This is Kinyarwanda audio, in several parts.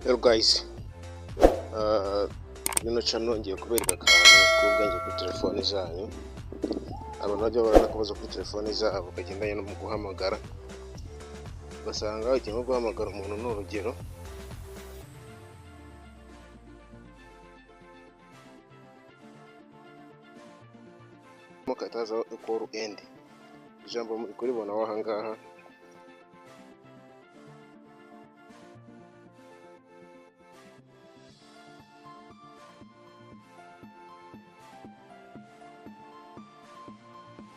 Hello guys, bino channel ngiye kubereka akantu k'ubwenge kuri telefone zanyu. Abantu bajya barana kubaza kuri telefone zabo kagendanye no mu guhamagara, basanga ugiye nko guhamagara umuntu n'urugero mukataza UKO end. Ijambo muri kuribona aho ngaha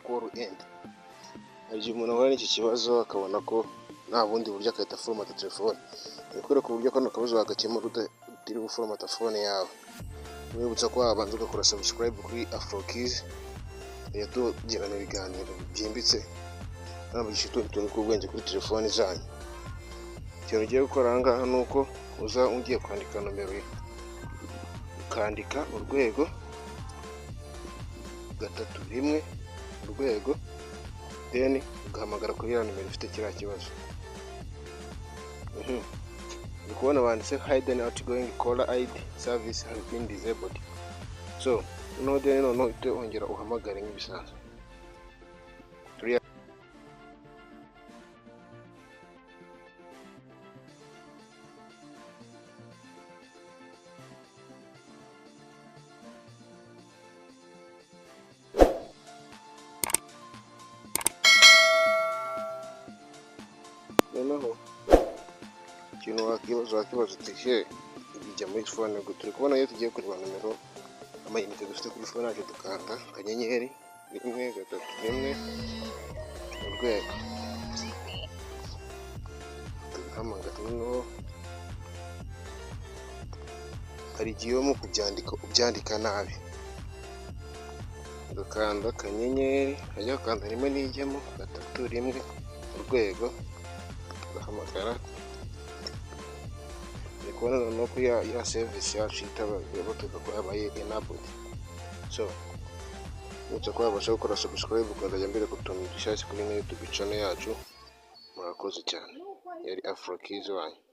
UKO end. Aje umuntu ahora n'iki kibazo akabona ko nta bundi buryo akahita foromata telefone. Bikwereka uburyo kano kabazo wagakemura utiri guforomata telefone yawe. Mwibutsa ko wabanza ugakora subscribe kuri Afrokeys yatugirana ibiganiro byimbitse n'abagisha utuntu k'ubwenge kuri telefone zanyu. Ikintu ugiye gukora aha ngaha ni uko uza ugiye kwandika nomero ye, ukandika urwego 31 urwego, then ugahamagara kuri ya nomero ifite kiriya kibazo. Uri kubona banditse hidden outgoing caller ID service has been disabled. So no then no ite ongera uhamagare nk'ibisanzwe. Noneho ikintu wakibaza utishe bijya muri phone ngo turi kubona iyo tugiye kureba nomero amayinite dufite kuri phone yacu, dukanda akanyenyeri 131 urwego, tuhamagara. Noneho hari igihe mu ubyandika nabi, dukanda akanyenyeri hajya kanda rimwe n'ijyamo 31 urwego, ugahamagara. Nikubona no ko ya service yacu itabaga ko yabaye enabled. So utsa ko abasha gukora subscribe ukajya mbere kutuntu dushyashya kuri YouTube channel yacu. Murakoze cyane. Yari Afrokeys wanyu.